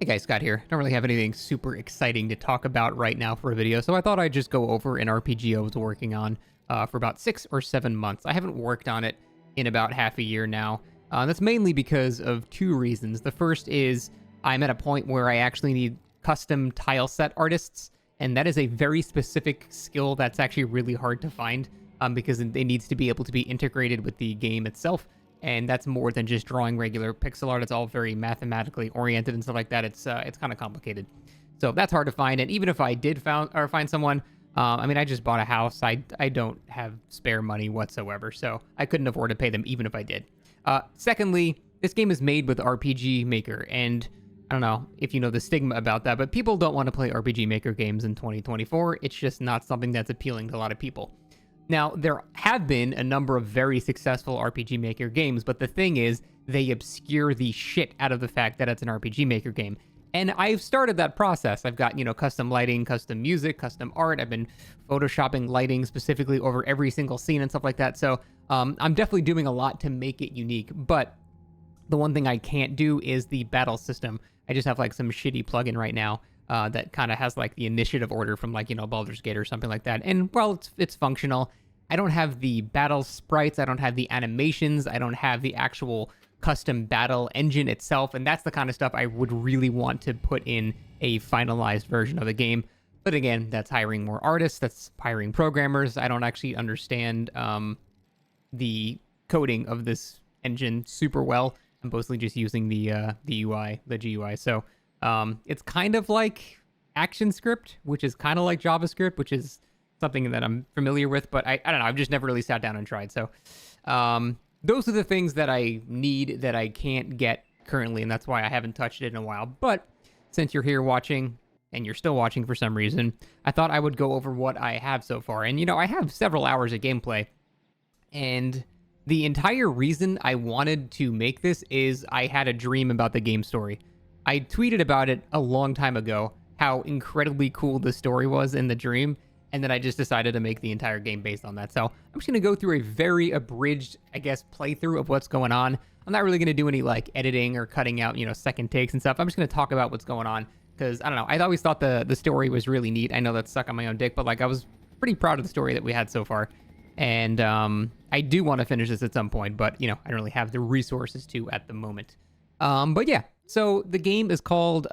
Hey guys, Scott here. Don't really have anything super exciting to talk about right now for a video, so I thought I'd just go over an RPG I was working on for about 6 or 7 months. I haven't worked on it in about half a year now. That's mainly because of two reasons. The first is I'm at a point where I actually need custom tile set artists, and that is a very specific skill that's actually really hard to find because it needs to be able to be integrated with the game itself. And that's more than just drawing regular pixel art. It's all very mathematically oriented and stuff like that. It's kind of complicated, so that's hard to find. And even if I did find someone, I mean, I just bought a house. I don't have spare money whatsoever, so I couldn't afford to pay them even if I did. Secondly, this game is made with RPG Maker, and I don't know if you know the stigma about that, but people don't want to play RPG Maker games in 2024. It's just not something that's appealing to a lot of people. Now, there have been a number of very successful RPG Maker games, but the thing is, they obscure the shit out of the fact that it's an RPG Maker game. And I've started that process. I've got, custom lighting, custom music, custom art. I've been photoshopping lighting specifically over every single scene and stuff like that. So I'm definitely doing a lot to make it unique. But the one thing I can't do is the battle system. I just have like some shitty plugin right now that kind of has like the initiative order from like, Baldur's Gate or something like that. And well, it's functional. I don't have the battle sprites. I don't have the animations. I don't have the actual custom battle engine itself. And that's the kind of stuff I would really want to put in a finalized version of the game. But again, that's hiring more artists. That's hiring programmers. I don't actually understand the coding of this engine super well. I'm mostly just using the UI, the GUI. So it's kind of like ActionScript, which is kind of like JavaScript, which is something that I'm familiar with, but I don't know. I've just never really sat down and tried. So those are the things that I need that I can't get currently, and that's why I haven't touched it in a while. But since you're here watching, and you're still watching for some reason, I thought I would go over what I have so far. And, I have several hours of gameplay, and the entire reason I wanted to make this is I had a dream about the game story. I tweeted about it a long time ago, how incredibly cool the story was in the dream, and then I just decided to make the entire game based on that. So I'm just going to go through a very abridged, I guess, playthrough of what's going on. I'm not really going to do any, like, editing or cutting out, second takes and stuff. I'm just going to talk about what's going on, because, I don't know, I always thought the story was really neat. I know that's stuck on my own dick, but, like, I was pretty proud of the story that we had so far. And I do want to finish this at some point, but, I don't really have the resources to at the moment. But yeah, so the game is called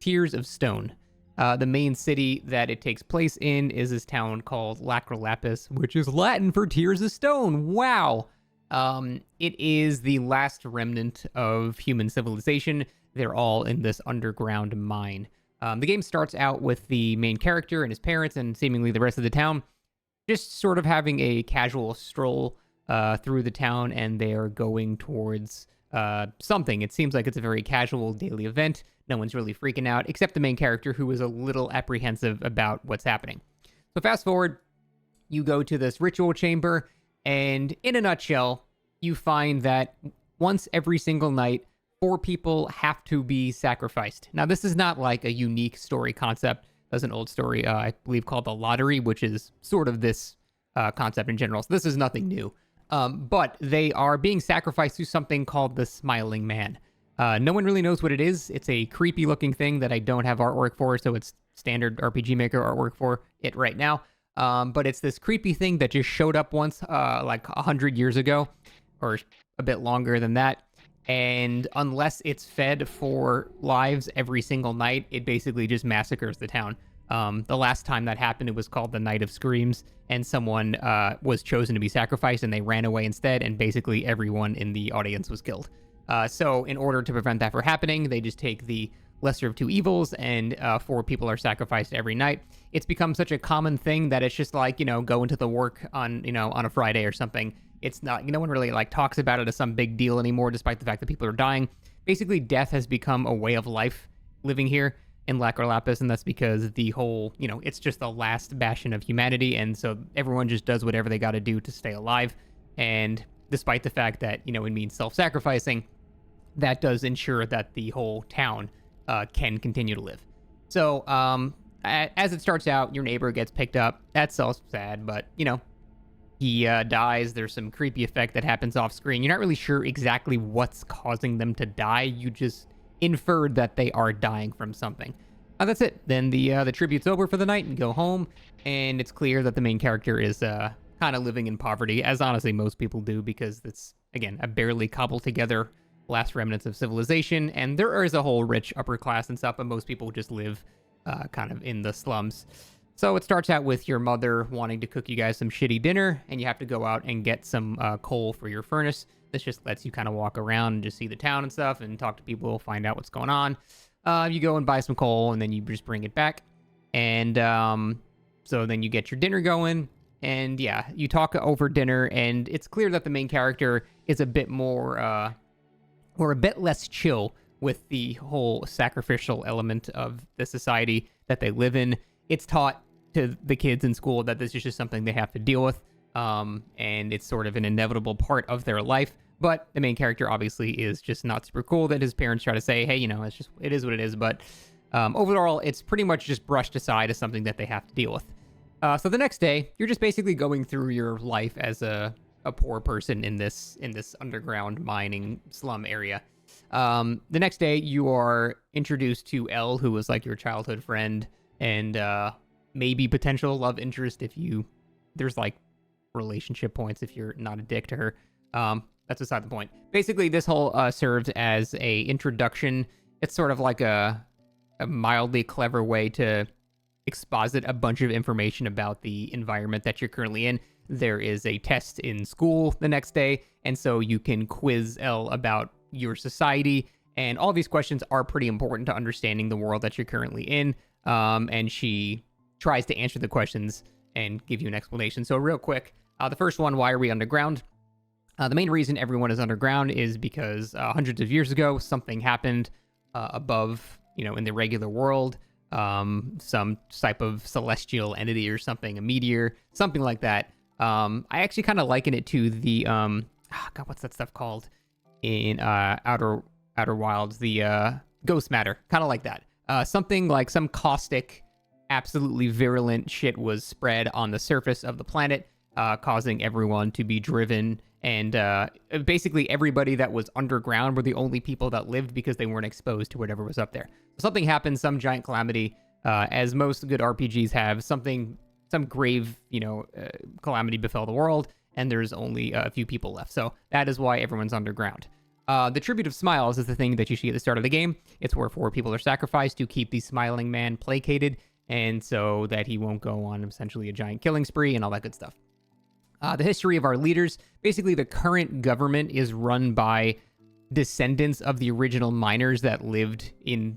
Tears of Stone. The main city that it takes place in is this town called Lacrolapis, which is Latin for Tears of Stone. Wow. It is the last remnant of human civilization. They're all in this underground mine. The game starts out with the main character and his parents and seemingly the rest of the town just sort of having a casual stroll through the town, and they are going towards something. It seems like it's a very casual daily event. No one's really freaking out, except the main character, who is a little apprehensive about what's happening. So fast forward, you go to this ritual chamber, and in a nutshell, you find that once every single night, 4 people have to be sacrificed. Now, this is not like a unique story concept. There's an old story, I believe, called The Lottery, which is sort of this concept in general. So this is nothing new. But they are being sacrificed to something called the Smiling Man. No one really knows what it is. It's a creepy looking thing that I don't have artwork for, so it's standard RPG Maker artwork for it right now. But it's this creepy thing that just showed up once, like 100 years ago, or a bit longer than that. And unless it's fed for lives every single night, it basically just massacres the town. The last time that happened, it was called the Night of Screams, and someone was chosen to be sacrificed, and they ran away instead, and basically everyone in the audience was killed. So in order to prevent that from happening, they just take the lesser of two evils, and 4 people are sacrificed every night. It's become such a common thing that it's just like, going to the work on, on a Friday or something. It's not, no one really like talks about it as some big deal anymore, despite the fact that people are dying. Basically, death has become a way of life living here in Lacrolapis, and that's because the whole, it's just the last bastion of humanity, and so everyone just does whatever they got to do to stay alive. And despite the fact that, it means self-sacrificing, that does ensure that the whole town can continue to live. So, as it starts out, your neighbor gets picked up. That's so sad, but, he dies. There's some creepy effect that happens off screen. You're not really sure exactly what's causing them to die. You just inferred that they are dying from something. That's it. Then the tribute's over for the night and go home, and it's clear that the main character is kind of living in poverty, as honestly most people do, because it's, again, a barely cobbled together last remnants of civilization, and there is a whole rich upper class and stuff, but most people just live kind of in the slums. So it starts out with your mother wanting to cook you guys some shitty dinner, and you have to go out and get some coal for your furnace. This just lets you kind of walk around and just see the town and stuff and talk to people, find out what's going on. You go and buy some coal, and then you just bring it back. And so then you get your dinner going, and yeah, you talk over dinner, and it's clear that the main character is a bit more, or a bit less chill with the whole sacrificial element of the society that they live in. It's taught to the kids in school that this is just something they have to deal with, and it's sort of an inevitable part of their life. But the main character obviously is just not super cool that his parents try to say, hey, it is what it is. But overall, it's pretty much just brushed aside as something that they have to deal with. So the next day, you're just basically going through your life as a poor person in this underground mining slum area. The next day, you are introduced to Elle, who was like your childhood friend, and maybe potential love interest there's like relationship points if you're not a dick to her. That's beside the point. Basically, this whole serves as a introduction. It's sort of like a mildly clever way to exposit a bunch of information about the environment that you're currently in. There is a test in school the next day, and so you can quiz Elle about your society, and all these questions are pretty important to understanding the world that you're currently in, and she tries to answer the questions and give you an explanation. So real quick, the first one, why are we underground? The main reason everyone is underground is because hundreds of years ago, something happened above, in the regular world. Some type of celestial entity or something, a meteor, something like that. I actually kind of liken it to the, God, what's that stuff called in Outer Wilds? The ghost matter, kind of like that. Something like some caustic, absolutely virulent shit was spread on the surface of the planet, causing everyone to be driven. And basically everybody that was underground were the only people that lived because they weren't exposed to whatever was up there. So something happened, some giant calamity, as most good RPGs have, some grave, calamity befell the world, and there's only a few people left. So that is why everyone's underground. The Tribute of Smiles is the thing that you see at the start of the game. It's where 4 people are sacrificed to keep the smiling man placated, and so that he won't go on essentially a giant killing spree and all that good stuff. The history of our leaders, basically the current government is run by descendants of the original miners that lived in,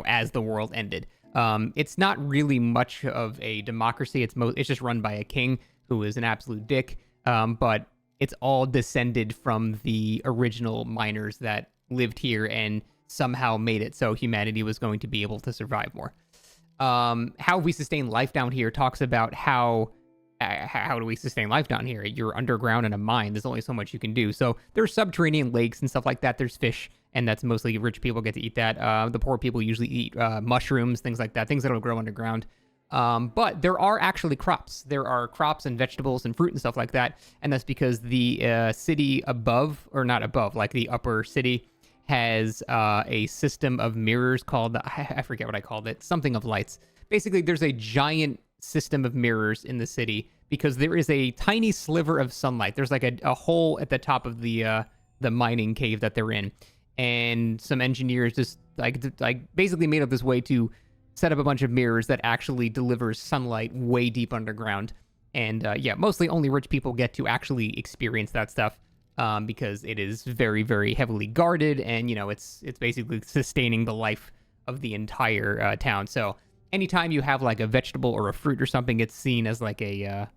as the world ended. It's not really much of a democracy. It's just run by a king who is an absolute dick. But it's all descended from the original miners that lived here and somehow made it so humanity was going to be able to survive more. How we sustain life down here talks about how do we sustain life down here? You're underground in a mine. There's only so much you can do. So there's subterranean lakes and stuff like that. There's fish, and that's mostly rich people get to eat that. The poor people usually eat mushrooms, things like that, things that'll grow underground. But there are actually crops. There are crops and vegetables and fruit and stuff like that. And that's because the city above, or not above, like the upper city, has a system of mirrors called, I forget what I called it, something of lights. Basically, there's a giant system of mirrors in the city because there is a tiny sliver of sunlight. There's like a hole at the top of the mining cave that they're in, and some engineers just like basically made up this way to set up a bunch of mirrors that actually delivers sunlight way deep underground. And mostly only rich people get to actually experience that stuff because it is very, very heavily guarded, and it's basically sustaining the life of the entire town. So anytime you have like a vegetable or a fruit or something, it's seen as like a,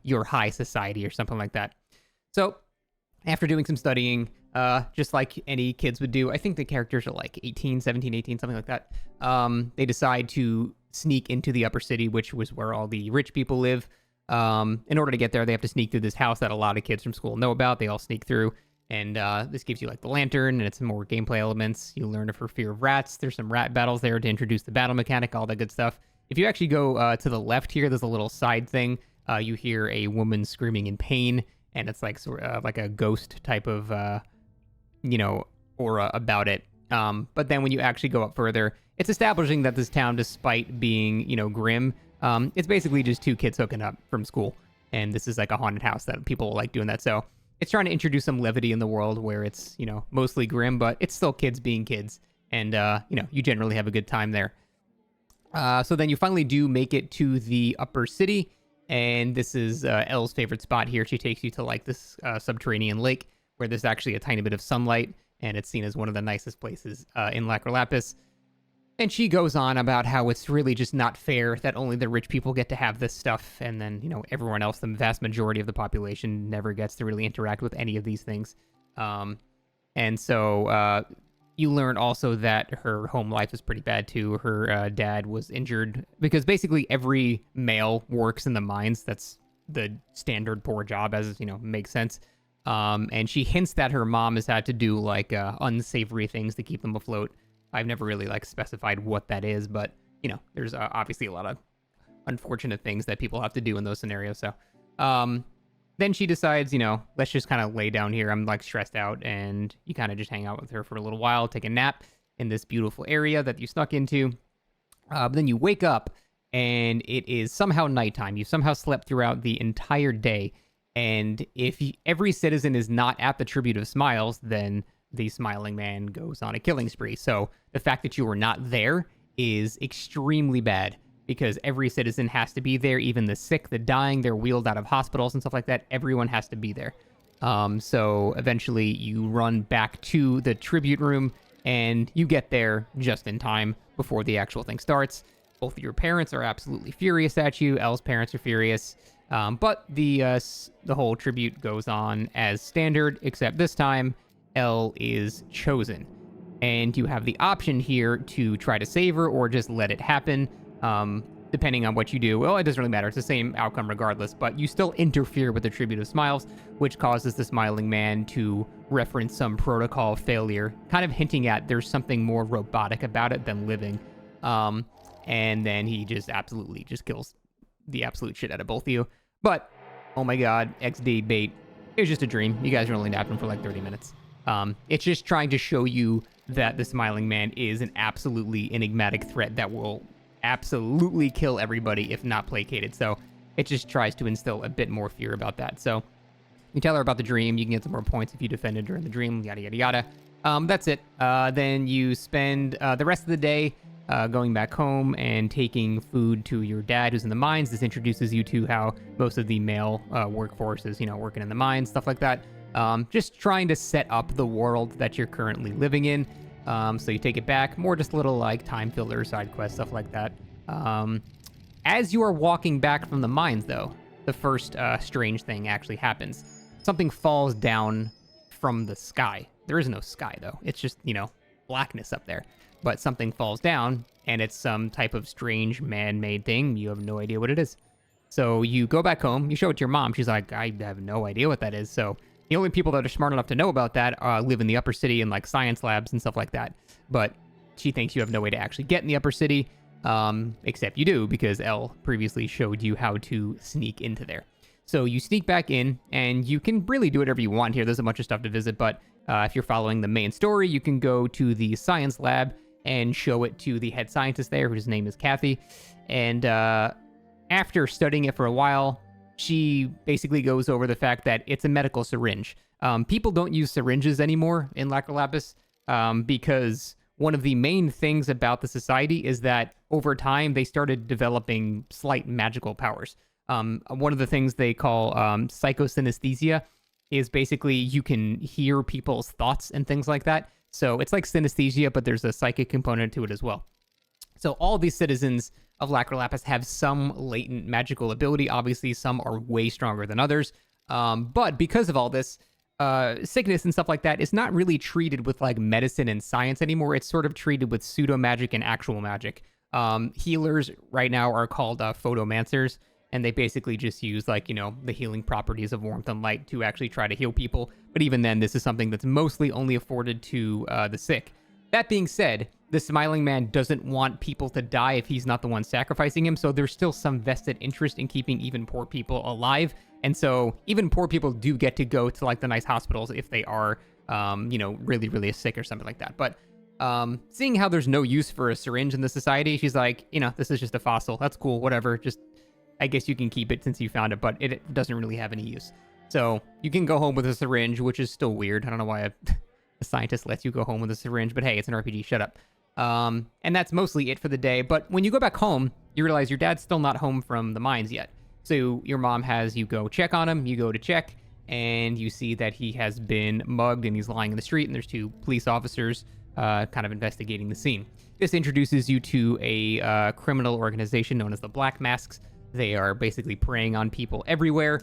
your high society or something like that. So after doing some studying, just like any kids would do, I think the characters are like 18, 17, 18, something like that. They decide to sneak into the upper city, which was where all the rich people live. In order to get there, they have to sneak through this house that a lot of kids from school know about. They all sneak through. And this gives you like the lantern, and it's some more gameplay elements. You learn for fear of rats. There's some rat battles there to introduce the battle mechanic, all that good stuff. If you actually go to the left here, there's a little side thing. You hear a woman screaming in pain, and it's like sort of like a ghost type of, aura about it. But then when you actually go up further, it's establishing that this town, despite being, grim, it's basically just two kids hooking up from school. And this is like a haunted house that people like doing that. So it's trying to introduce some levity in the world where it's, mostly grim, but it's still kids being kids. And, you generally have a good time there. So then you finally do make it to the upper city. And this is Elle's favorite spot here. She takes you to like this subterranean lake where there's actually a tiny bit of sunlight. And it's seen as one of the nicest places in Lacra Lapis. And she goes on about how it's really just not fair that only the rich people get to have this stuff. And then, everyone else, the vast majority of the population, never gets to really interact with any of these things. And so you learn also that her home life is pretty bad, too. Her dad was injured because basically every male works in the mines. That's the standard poor job, as, makes sense. And she hints that her mom has had to do, like, unsavory things to keep them afloat. I've never really, specified what that is, but, there's obviously a lot of unfortunate things that people have to do in those scenarios. So, then she decides, let's just kind of lay down here. I'm, stressed out, and you kind of just hang out with her for a little while, take a nap in this beautiful area that you snuck into. But then you wake up, and it is somehow nighttime. You somehow slept throughout the entire day. And if every citizen is not at the Tribute of Smiles, then the Smiling Man goes on a killing spree. So the fact that you were not there is extremely bad because every citizen has to be there. Even the sick, the dying, they're wheeled out of hospitals and stuff like that. Everyone has to be there. So eventually you run back to the tribute room and you get there just in time before the actual thing starts. Both of your parents are absolutely furious at you. Elle's parents are furious. But the whole tribute goes on as standard, except this time Elle is chosen. And you have the option here to try to save her or just let it happen, depending on what you do. Well, it doesn't really matter. It's the same outcome regardless, but you still interfere with the Tribute of Smiles, which causes the Smiling Man to reference some protocol failure, kind of hinting at there's something more robotic about it than living. And then he just absolutely just kills the absolute shit out of both of you. But, oh my god, XD bait. It was just a dream. You guys are only napping for like 30 minutes. It's just trying to show you that the Smiling Man is an absolutely enigmatic threat that will absolutely kill everybody if not placated. So it just tries to instill a bit more fear about that. So you tell her about the dream. You can get some more points if you defended during the dream, yada, yada, yada. That's it. Then you spend the rest of the day going back home and taking food to your dad who's in the mines. This introduces you to how most of the male workforce is, working in the mines, stuff like that. Just trying to set up the world that you're currently living in. So you take it back, more just little time filler, side quest, stuff like that. As you are walking back from the mines, though, the first strange thing actually happens. Something falls down from the sky. There is no sky, though. It's just, blackness up there. But something falls down, and it's some type of strange man-made thing. You have no idea what it is. So you go back home, you show it to your mom. She's like, I have no idea what that is. So the only people that are smart enough to know about that live in the upper city in science labs and stuff like that. But she thinks you have no way to actually get in the upper city, except you do because Elle previously showed you how to sneak into there. So you sneak back in, and you can really do whatever you want here. There's a bunch of stuff to visit, but if you're following the main story, you can go to the science lab and show it to the head scientist there, whose name is Kathy. And after studying it for a while, she basically goes over the fact that it's a medical syringe. People don't use syringes anymore in Lacra Lapis because one of the main things about the society is that over time they started developing slight magical powers. One of the things they call psychosynesthesia is basically you can hear people's thoughts and things like that. So it's like synesthesia, but there's a psychic component to it as well. So all these citizens of Lacra Lapis have some latent magical ability. Obviously, some are way stronger than others. But because of all this, sickness and stuff like that is not really treated with medicine and science anymore. It's sort of treated with pseudo magic and actual magic. Healers right now are called photomancers, and they basically just use the healing properties of warmth and light to actually try to heal people. But even then, this is something that's mostly only afforded to the sick. That being said, the Smiling Man doesn't want people to die if he's not the one sacrificing him, so there's still some vested interest in keeping even poor people alive. And so even poor people do get to go to the nice hospitals if they are, really, really sick or something like that. But Seeing how there's no use for a syringe in the society, she's like, this is just a fossil. That's cool, whatever. Just, I guess you can keep it since you found it, but it doesn't really have any use. So you can go home with a syringe, which is still weird. I don't know why a scientist lets you go home with a syringe, but hey, it's an RPG, shut up. And that's mostly it for the day. But when you go back home, you realize your dad's still not home from the mines yet. So your mom has you go check on him, you go to check, and you see that he has been mugged and he's lying in the street, and there's 2 police officers kind of investigating the scene. This introduces you to a criminal organization known as the Black Masks. They are basically preying on people everywhere,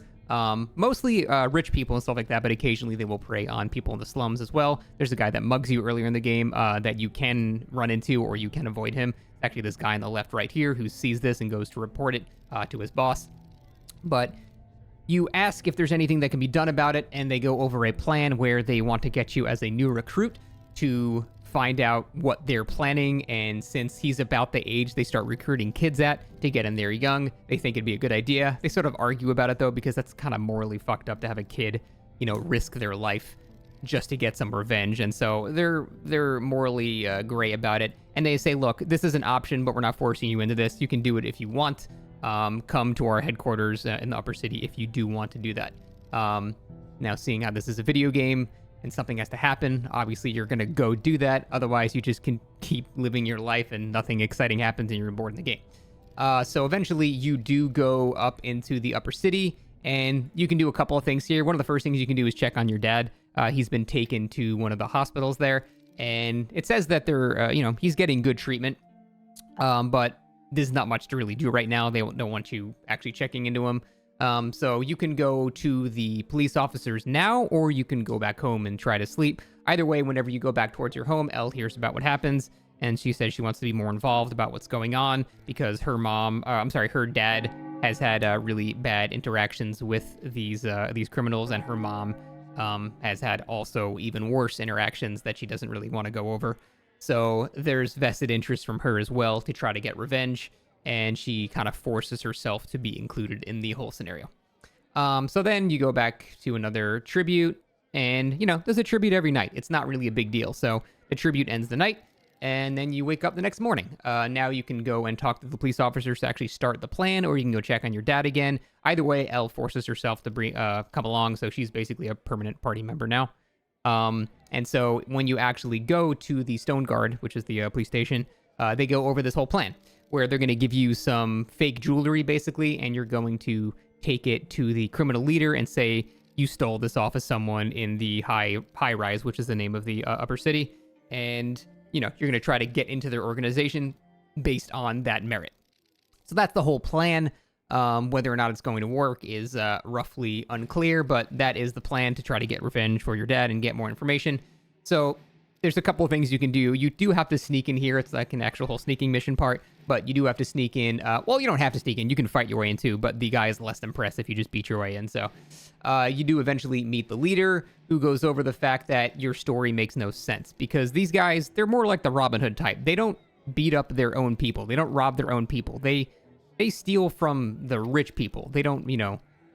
mostly rich people and stuff like that, but occasionally they will prey on people in the slums as well. There's a guy that mugs you earlier in the game that you can run into, or you can avoid him. It's actually this guy on the left right here who sees this and goes to report it to his boss. But you ask if there's anything that can be done about it, and they go over a plan where they want to get you as a new recruit to find out what they're planning. And since he's about the age they start recruiting kids at to get in there young, they think it'd be a good idea. They sort of argue about it though, because that's kind of morally fucked up to have a kid, risk their life just to get some revenge. And so they're morally gray about it. And they say, look, this is an option, but we're not forcing you into this. You can do it if you want. Come to our headquarters in the upper city if you do want to do that. Now, seeing how this is a video game and something has to happen, obviously you're going to go do that. Otherwise, you just can keep living your life and nothing exciting happens and you're bored in the game. So eventually you do go up into the upper city, and you can do a couple of things here. One of the first things you can do is check on your dad. He's been taken to one of the hospitals there, and it says that they're, he's getting good treatment. But there's not much to really do right now. They don't want you actually checking into him. So you can go to the police officers now, or you can go back home and try to sleep. Either way, whenever you go back towards your home, Elle hears about what happens, and she says she wants to be more involved about what's going on because her dad has had really bad interactions with these criminals, and her mom has had also even worse interactions that she doesn't really want to go over. So there's vested interest from her as well to try to get revenge, and she kind of forces herself to be included in the whole scenario. So then you go back to another tribute, and, there's a tribute every night. It's not really a big deal. So the tribute ends the night, and then you wake up the next morning. Now you can go and talk to the police officers to actually start the plan, or you can go check on your dad again. Either way, Elle forces herself to come along, so she's basically a permanent party member now. And so when you actually go to the Stone Guard, which is the police station, they go over this whole plan where they're going to give you some fake jewelry, basically, and you're going to take it to the criminal leader and say you stole this off of someone in the high rise, which is the name of the upper city. And, you're going to try to get into their organization based on that merit. So that's the whole plan. Whether or not it's going to work is roughly unclear, but that is the plan, to try to get revenge for your dad and get more information. So there's a couple of things you can do. You do have to sneak in here. It's like an actual whole sneaking mission part, but you do have to sneak in. Well, you don't have to sneak in. You can fight your way in too, but the guy is less impressed if you just beat your way in. So you do eventually meet the leader, who goes over the fact that your story makes no sense, because these guys, they're more like the Robin Hood type. They don't beat up their own people. They don't rob their own people. They steal from the rich people. They don't,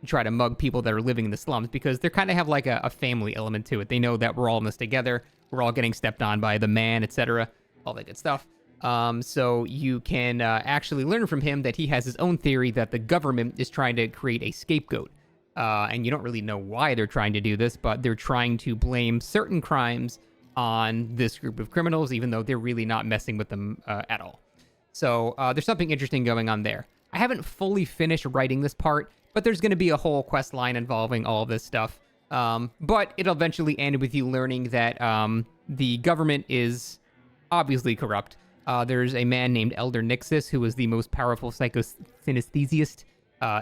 try to mug people that are living in the slums, because they kind of have like a family element to it. They know that we're all in this together. We're all getting stepped on by the man, etc. All that good stuff. So you can actually learn from him that he has his own theory that the government is trying to create a scapegoat. And you don't really know why they're trying to do this, but they're trying to blame certain crimes on this group of criminals, even though they're really not messing with them at all. So there's something interesting going on there. I haven't fully finished writing this part, but there's going to be a whole quest line involving all of this stuff. But it'll eventually end with you learning that the government is obviously corrupt. There's a man named Elder Nixus, who is the most powerful psychosynesthesiast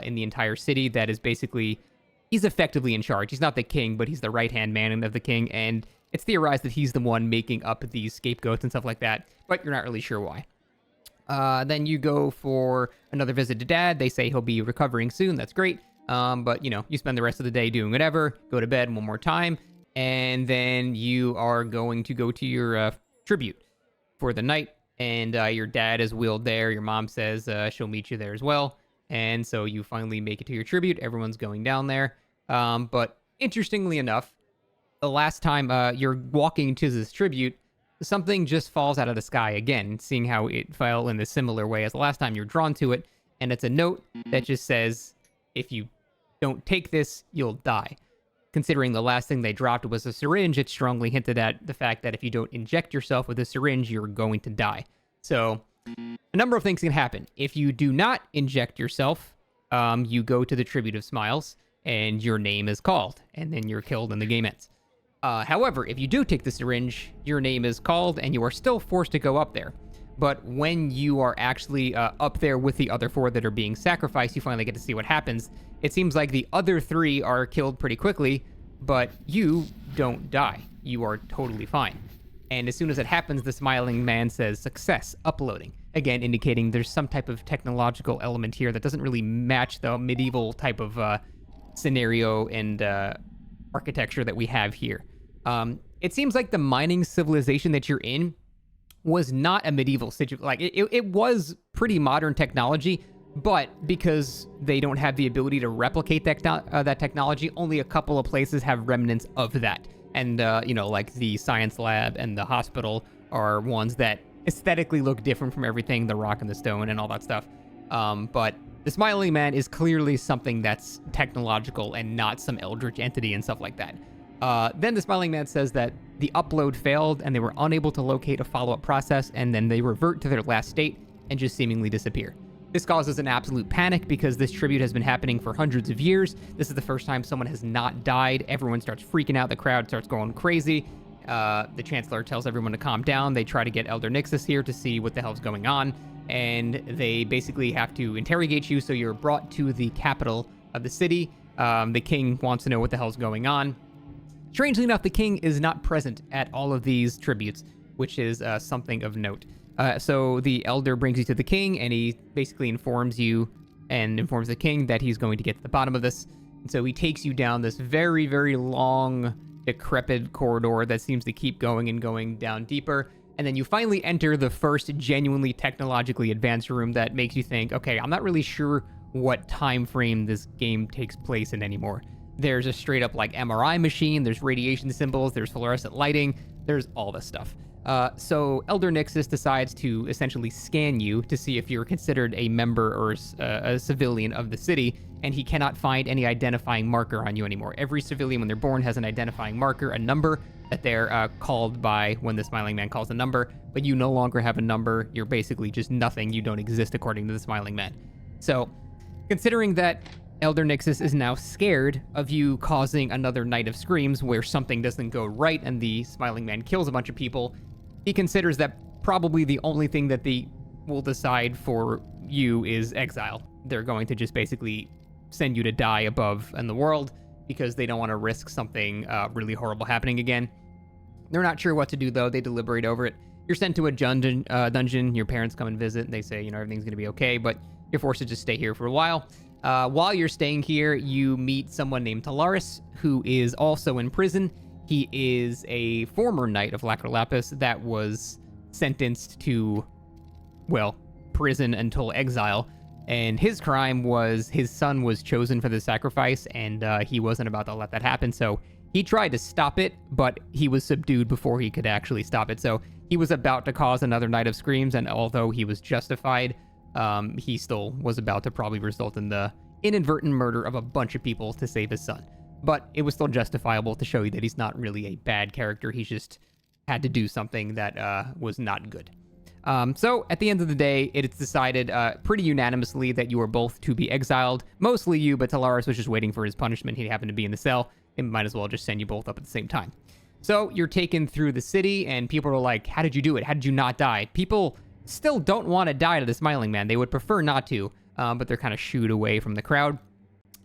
in the entire city. That is basically, he's effectively in charge. He's not the king, but he's the right-hand man of the king, and it's theorized that he's the one making up these scapegoats and stuff like that, but you're not really sure why. Then you go for another visit to Dad. They say he'll be recovering soon. That's great. But, you spend the rest of the day doing whatever, go to bed one more time, and then you are going to go to your tribute for the night, and your dad is wheeled there. Your mom says she'll meet you there as well, and so you finally make it to your tribute. Everyone's going down there. But interestingly enough, the last time you're walking to this tribute, something just falls out of the sky again, seeing how it fell in a similar way as the last time you're drawn to it. And it's a note that just says, if you don't take this, you'll die. Considering the last thing they dropped was a syringe, it strongly hinted at the fact that if you don't inject yourself with a syringe, you're going to die. So a number of things can happen. If you do not inject yourself, you go to the Tribute of Smiles, and your name is called, and then you're killed and the game ends. However, if you do take the syringe, your name is called, and you are still forced to go up there. But when you are actually up there with the other 4 that are being sacrificed, you finally get to see what happens. It seems like the other 3 are killed pretty quickly, but you don't die. You are totally fine. And as soon as it happens, the smiling man says, "Success, uploading." Again, indicating there's some type of technological element here that doesn't really match the medieval type of scenario and architecture that we have here. It seems like the mining civilization that you're in was not a medieval situation. Like, it was pretty modern technology, but because they don't have the ability to replicate that technology, only a couple of places have remnants of that. And, like the science lab and the hospital are ones that aesthetically look different from everything, the rock and the stone and all that stuff. But the Smiling Man is clearly something that's technological and not some eldritch entity and stuff like that. Then the Smiling Man says that the upload failed and they were unable to locate a follow-up process, and then they revert to their last state and just seemingly disappear. This causes an absolute panic because this tribute has been happening for hundreds of years. This is the first time someone has not died. Everyone starts freaking out. The crowd starts going crazy. The Chancellor tells everyone to calm down. They try to get Elder Nixus here to see what the hell's going on, and they basically have to interrogate you, so you're brought to the capital of the city. The king wants to know what the hell's going on. Strangely enough, the king is not present at all of these tributes, which is something of note. So the elder brings you to the king, and he basically informs you and informs the king that he's going to get to the bottom of this. And so he takes you down this very, very long, decrepit corridor that seems to keep going and going down deeper. And then you finally enter the first genuinely technologically advanced room that makes you think, okay, I'm not really sure what time frame this game takes place in anymore. There's a straight up like MRI machine, there's radiation symbols, there's fluorescent lighting, there's all this stuff. So Elder Nixus decides to essentially scan you to see if you're considered a member or a civilian of the city, and he cannot find any identifying marker on you anymore. Every civilian when they're born has an identifying marker, a number that they're called by when the Smiling Man calls a number, but you no longer have a number. You're basically just nothing. You don't exist according to the Smiling Man. So, considering that Elder Nixus is now scared of you causing another Night of Screams where something doesn't go right and the Smiling Man kills a bunch of people, he considers that probably the only thing that they will decide for you is exile. They're going to just basically send you to die above in the world because they don't want to risk something really horrible happening again. They're not sure what to do, though. They deliberate over it. You're sent to a dungeon. Your parents come and visit, and they say, everything's going to be okay, but you're forced to just stay here for a while. While you're staying here, you meet someone named Talaris, who is also in prison. He is a former knight of Lacquer Lapis that was sentenced to, prison until exile. And his crime was his son was chosen for the sacrifice, and he wasn't about to let that happen. So he tried to stop it, but he was subdued before he could actually stop it. So he was about to cause another Night of Screams, and although he was justified, he still was about to probably result in the inadvertent murder of a bunch of people to save his son. But it was still justifiable to show you that he's not really a bad character. He just had to do something that was not good. So at the end of the day, it's decided pretty unanimously that you are both to be exiled. Mostly you, but Talaris was just waiting for his punishment. He happened to be in the cell. They might as well just send you both up at the same time. So you're taken through the city, and people are like, how did you do it? How did you not die? People still don't want to die to the Smiling Man. They would prefer not to, but they're kind of shooed away from the crowd.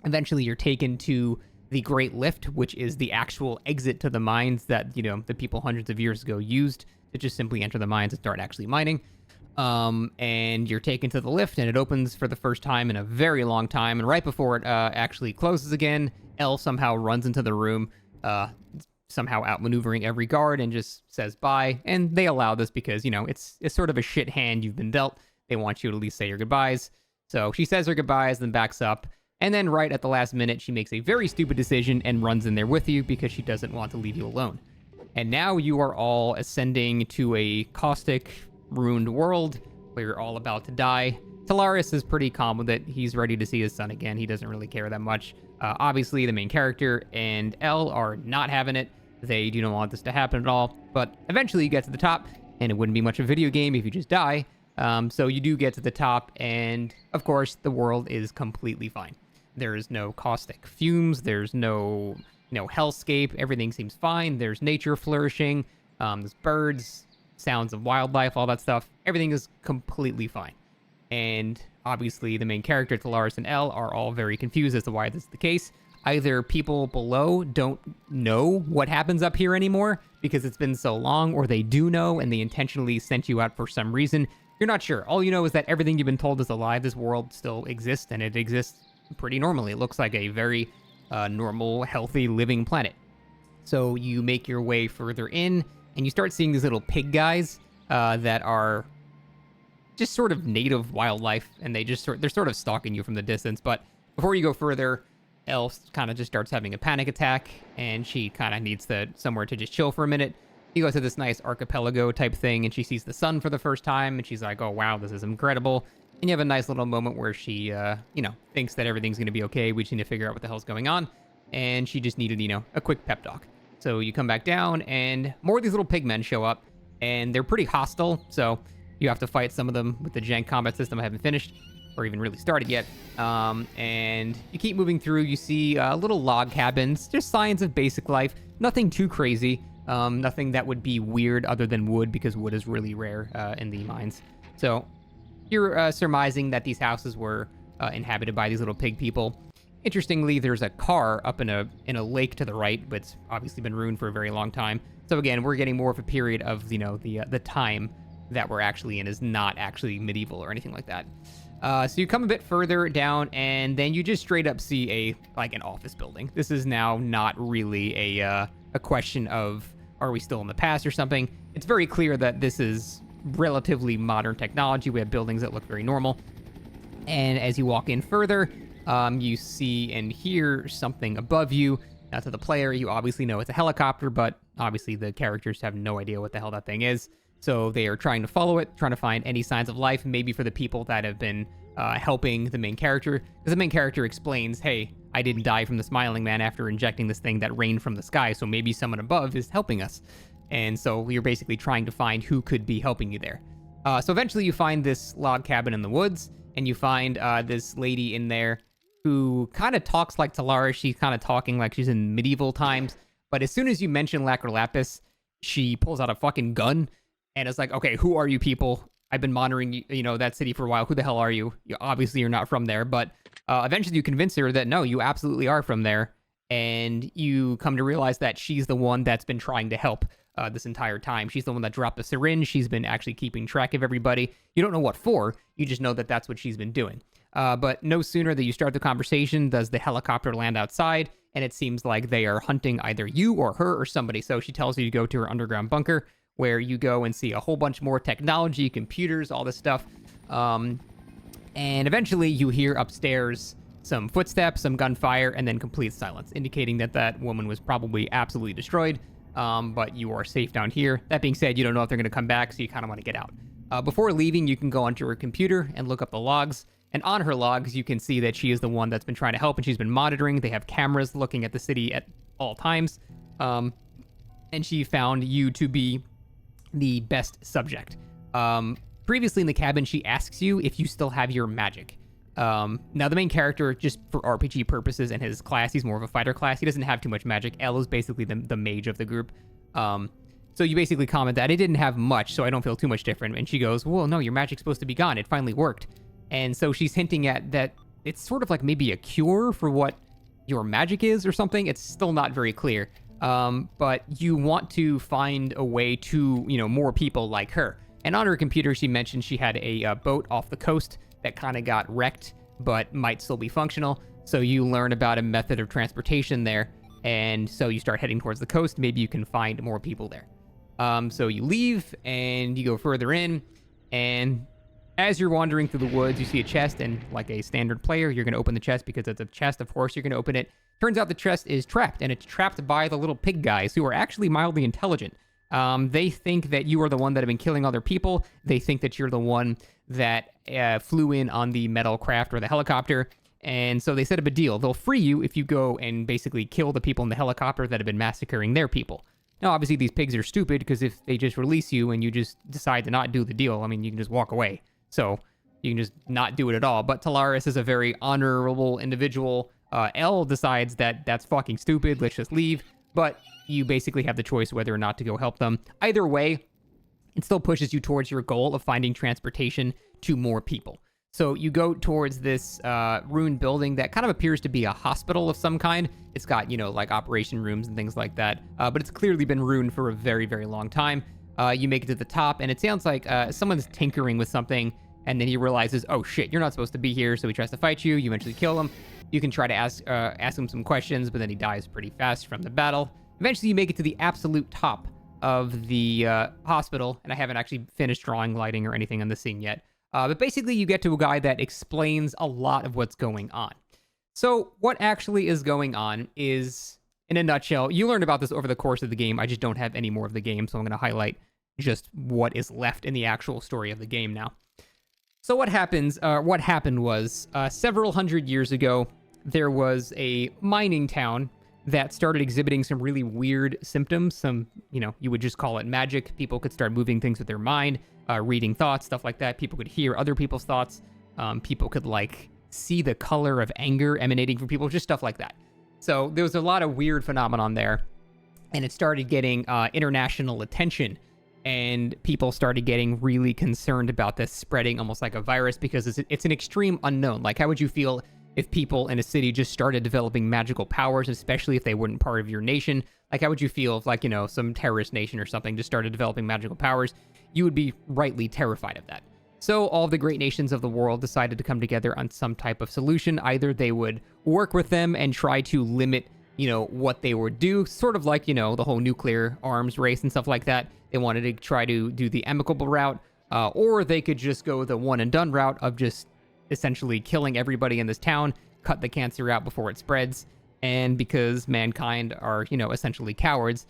Eventually, you're taken to the Great Lift, which is the actual exit to the mines that, the people hundreds of years ago used to just simply enter the mines and start actually mining. And you're taken to the lift, and it opens for the first time in a very long time. And right before it actually closes again, Elle somehow runs into the room, somehow outmaneuvering every guard, and just says bye. And they allow this because, it's sort of a shit hand you've been dealt. They want you to at least say your goodbyes. So she says her goodbyes, then backs up. And then right at the last minute, she makes a very stupid decision and runs in there with you because she doesn't want to leave you alone. And now you are all ascending to a caustic, ruined world where you're all about to die. Talaris is pretty calm with it. He's ready to see his son again. He doesn't really care that much. Obviously, the main character and Elle are not having it. They do not want this to happen at all. But eventually you get to the top, and it wouldn't be much of a video game if you just die. So you do get to the top, and of course, the world is completely fine. There's no caustic fumes. There's no hellscape. Everything seems fine. There's nature flourishing. There's birds, sounds of wildlife, all that stuff. Everything is completely fine. And obviously, the main character, Talaris and Elle, are all very confused as to why this is the case. Either people below don't know what happens up here anymore because it's been so long, or they do know and they intentionally sent you out for some reason. You're not sure. All you know is that everything you've been told is a lie. This world still exists, and it exists pretty normally. It looks like a very normal, healthy, living planet. So you make your way further in, and you start seeing these little pig guys that are just sort of native wildlife, and they're sort of stalking you from the distance. But before you go further, Elle kind of just starts having a panic attack, and she kind of needs somewhere to just chill for a minute. You go to this nice archipelago type thing, and she sees the sun for the first time, and she's like, oh wow, this is incredible. And you have a nice little moment where she, thinks that everything's going to be okay. We just need to figure out what the hell's going on. And she just needed, a quick pep talk. So you come back down, and more of these little pigmen show up, and they're pretty hostile. So you have to fight some of them with the jank combat system I haven't finished or even really started yet. And you keep moving through. You see little log cabins, just signs of basic life. Nothing too crazy. Nothing that would be weird other than wood, because wood is really rare in the mines. So you're surmising that these houses were inhabited by these little pig people. Interestingly, there's a car up in a lake to the right, but it's obviously been ruined for a very long time. So again, we're getting more of a period of the time that we're actually in is not actually medieval or anything like that. So you come a bit further down, and then you just straight up see an office building. This is now not really a question of, are we still in the past or something? It's very clear that this is relatively modern technology. We have buildings that look very normal. And as you walk in further, you see and hear something above you. Now, to the player, you obviously know it's a helicopter, but obviously the characters have no idea what the hell that thing is. So they are trying to follow it, trying to find any signs of life, maybe for the people that have been helping the main character. Because the main character explains, hey, I didn't die from the Smiling Man after injecting this thing that rained from the sky, so maybe someone above is helping us. And so you're basically trying to find who could be helping you there. So eventually you find this log cabin in the woods, and you find this lady in there who kind of talks like Talaris. She's kind of talking like she's in medieval times. But as soon as you mention Lacquer Lapis, she pulls out a fucking gun, and it's like, okay, who are you people? I've been monitoring, that city for a while. Who the hell are you? Obviously, you're not from there. But eventually you convince her that, no, you absolutely are from there. And you come to realize that she's the one that's been trying to help this entire time. She's the one that dropped the syringe. She's been actually keeping track of everybody. You don't know what for. You just know that that's what she's been doing. But no sooner that you start the conversation does the helicopter land outside, and it seems like they are hunting either you or her or somebody. So she tells you to go to her underground bunker, where you go and see a whole bunch more technology, computers, all this stuff. And eventually you hear upstairs some footsteps, some gunfire, and then complete silence, indicating that that woman was probably absolutely destroyed. But you are safe down here. That being said, you don't know if they're going to come back, so you kind of want to get out. Before leaving, you can go onto her computer and look up the logs. And on her logs, you can see that she is the one that's been trying to help, and she's been monitoring. They have cameras looking at the city at all times. And she found you to be the best subject. Previously in the cabin, she asks you if you still have your magic. Now, the main character, just for RPG purposes and his class, he's more of a fighter class. He doesn't have too much magic. Elle is basically the mage of the group. So you basically comment that it didn't have much, so I don't feel too much different. And she goes, well, no, your magic's supposed to be gone. It finally worked. And so she's hinting at that it's sort of like maybe a cure for what your magic is or something. It's still not very clear. But you want to find a way to, more people like her. And on her computer, she mentioned she had a boat off the coast that kind of got wrecked, but might still be functional. So you learn about a method of transportation there. And so you start heading towards the coast. Maybe you can find more people there. So you leave and you go further in, and As you're wandering through the woods, you see a chest, and like a standard player, you're going to open the chest because it's a chest. Of course, you're going to open it. Turns out the chest is trapped, and it's trapped by the little pig guys who are actually mildly intelligent. They think that you are the one that have been killing other people. They think that you're the one that flew in on the metal craft or the helicopter. And so they set up a deal. They'll free you if you go and basically kill the people in the helicopter that have been massacring their people. Now, obviously, these pigs are stupid because if they just release you and you just decide to not do the deal, I mean, you can just walk away. So you can just not do it at all. But Talaris is a very honorable individual. L decides that that's fucking stupid. Let's just leave. But you basically have the choice whether or not to go help them. Either way, it still pushes you towards your goal of finding transportation to more people. So you go towards this ruined building that kind of appears to be a hospital of some kind. It's got, like operation rooms and things like that. But it's clearly been ruined for a very, very long time. You make it to the top, and it sounds like someone's tinkering with something, and then he realizes, oh shit, you're not supposed to be here, so he tries to fight you. You eventually kill him. You can try to ask him some questions, but then he dies pretty fast from the battle. Eventually, you make it to the absolute top of the hospital, and I haven't actually finished drawing lighting or anything on the scene yet. But basically, you get to a guy that explains a lot of what's going on. So what actually is going on is, in a nutshell, you learned about this over the course of the game. I just don't have any more of the game, so I'm going to highlight just what is left in the actual story of the game now. So what happened was, several hundred years ago, there was a mining town that started exhibiting some really weird symptoms. Some, you would just call it magic. People could start moving things with their mind, reading thoughts, stuff like that. People could hear other people's thoughts. People could, see the color of anger emanating from people, just stuff like that. So there was a lot of weird phenomenon there, and it started getting international attention, and people started getting really concerned about this spreading almost like a virus because it's an extreme unknown. Like, how would you feel if people in a city just started developing magical powers, especially if they weren't part of your nation? Like, how would you feel if, some terrorist nation or something just started developing magical powers? You would be rightly terrified of that. So all of the great nations of the world decided to come together on some type of solution. Either they would work with them and try to limit, what they would do, sort of like, the whole nuclear arms race and stuff like that. They wanted to try to do the amicable route, or they could just go the one and done route of just essentially killing everybody in this town, cut the cancer out before it spreads. And because mankind are, essentially cowards,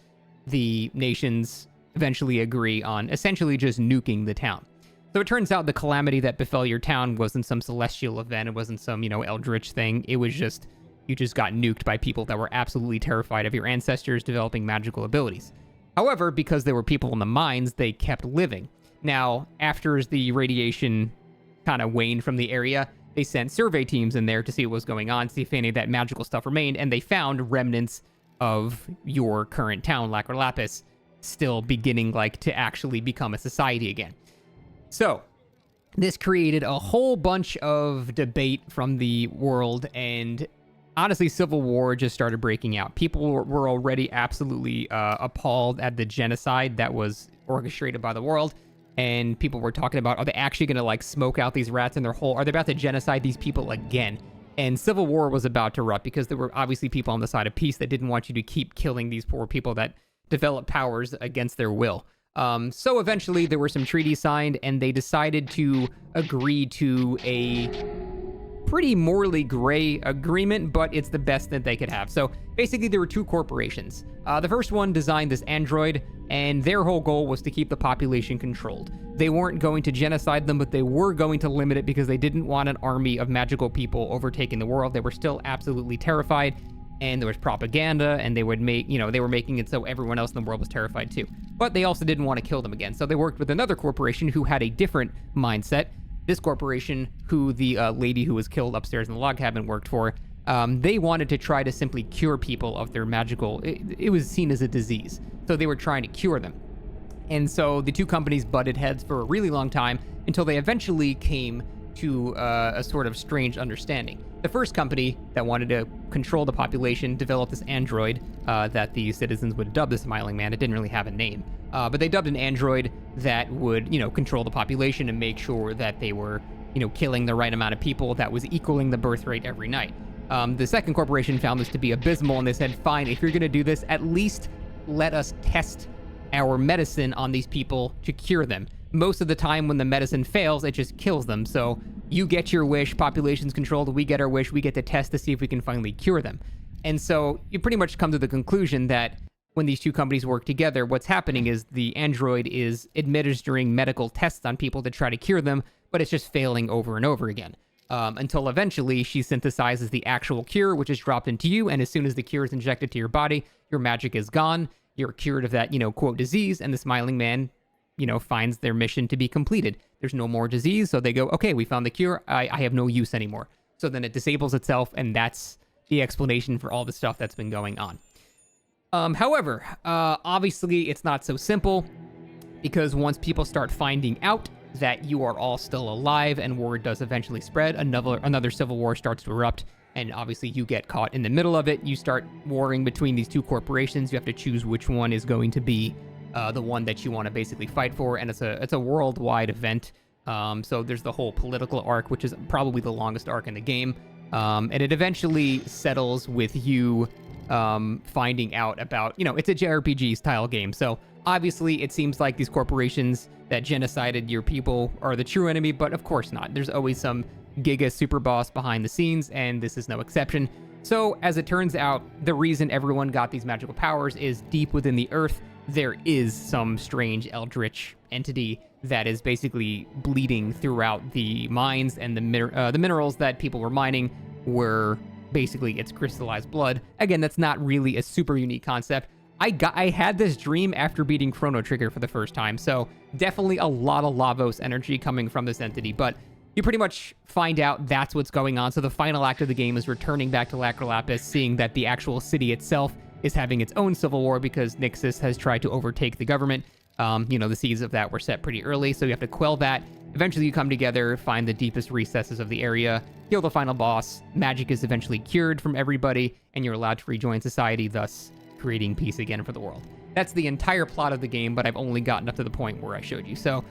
the nations eventually agree on essentially just nuking the town. So it turns out the calamity that befell your town wasn't some celestial event. It wasn't some, eldritch thing. It was just, you just got nuked by people that were absolutely terrified of your ancestors developing magical abilities. However, because there were people in the mines, they kept living. Now, after the radiation kind of waned from the area, they sent survey teams in there to see what was going on, see if any of that magical stuff remained, and they found remnants of your current town, Lacquer Lapis, still beginning to actually become a society again. So this created a whole bunch of debate from the world, and honestly, civil war just started breaking out. People were already absolutely appalled at the genocide that was orchestrated by the world. And people were talking about, are they actually going to smoke out these rats in their hole? Are they about to genocide these people again? And civil war was about to erupt because there were obviously people on the side of peace that didn't want you to keep killing these poor people that developed powers against their will. So eventually there were some treaties signed, and they decided to agree to a pretty morally gray agreement, but it's the best that they could have. So basically there were two corporations. The first one designed this android, and their whole goal was to keep the population controlled. They weren't going to genocide them, but they were going to limit it because they didn't want an army of magical people overtaking the world. They were still absolutely terrified, and there was propaganda, and they would make, they were making it so everyone else in the world was terrified too. But they also didn't want to kill them again. So they worked with another corporation who had a different mindset. This corporation, who the lady who was killed upstairs in the log cabin worked for, they wanted to try to simply cure people of their magical, it was seen as a disease. So they were trying to cure them. And so the two companies butted heads for a really long time until they eventually came to a sort of strange understanding. The first company that wanted to control the population developed this android that the citizens would dub the Smiling Man. It didn't really have a name. But they dubbed an android that would, control the population and make sure that they were, killing the right amount of people that was equaling the birth rate every night. The second corporation found this to be abysmal, and they said, fine, if you're going to do this, at least let us test our medicine on these people to cure them. most of the time when the medicine fails, it just kills them. So you get your wish, population's controlled, we get our wish, we get to test to see if we can finally cure them. And so you pretty much come to the conclusion that when these two companies work together, what's happening is the android is administering medical tests on people to try to cure them, but it's just failing over and over again. Until eventually she synthesizes the actual cure, which is dropped into you, and as soon as the cure is injected to your body, your magic is gone, you're cured of that, quote, disease, and the smiling man, finds their mission to be completed. There's no more disease, so they go, okay, we found the cure, I have no use anymore. So then it disables itself, and that's the explanation for all the stuff that's been going on. However, obviously it's not so simple, because once people start finding out that you are all still alive and word does eventually spread, another civil war starts to erupt, and obviously you get caught in the middle of it. You start warring between these two corporations. You have to choose which one is going to be the one that you want to basically fight for, and it's a worldwide event. So there's the whole political arc, which is probably the longest arc in the game, and it eventually settles with you finding out about, it's a JRPG style game. So obviously it seems like these corporations that genocided your people are the true enemy, but of course not. There's always some giga super boss behind the scenes, and this is no exception. So as it turns out, the reason everyone got these magical powers is deep within the earth, there is some strange eldritch entity that is basically bleeding throughout the mines, and the minerals that people were mining were basically its crystallized blood. Again, that's not really a super unique concept. I had this dream after beating Chrono Trigger for the first time, so definitely a lot of Lavos energy coming from this entity, but you pretty much find out that's what's going on. So the final act of the game is returning back to Lacrolapis, seeing that the actual city itself is having its own civil war because Nixus has tried to overtake the government. The seeds of that were set pretty early, so you have to quell that. Eventually you come together, find the deepest recesses of the area, kill the final boss, magic is eventually cured from everybody, and you're allowed to rejoin society, thus creating peace again for the world. That's the entire plot of the game, but I've only gotten up to the point where I showed you. So,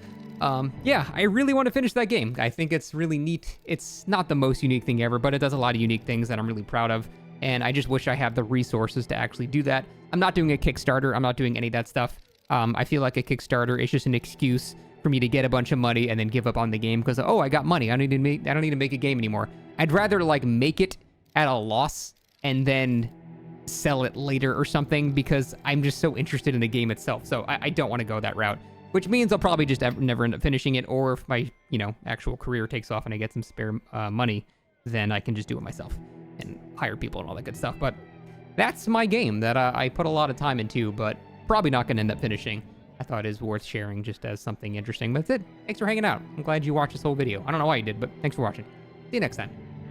yeah, I really want to finish that game. I think it's really neat. It's not the most unique thing ever, but it does a lot of unique things that I'm really proud of, and I just wish I had the resources to actually do that. I'm not doing a Kickstarter. I'm not doing any of that stuff. I feel like a Kickstarter is just an excuse for me to get a bunch of money and then give up on the game because, oh, I got money. I don't need to make a game anymore. I'd rather make it at a loss and then sell it later or something, because I'm just so interested in the game itself. So I don't want to go that route, which means I'll probably just never end up finishing it. Or if my, actual career takes off and I get some spare money, then I can just do it myself and hire people and all that good stuff. But that's my game that I put a lot of time into, but probably not going to end up finishing. I thought it is worth sharing just as something interesting. But that's it. Thanks for hanging out. I'm glad you watched this whole video. I don't know why you did, but thanks for watching. See you next time.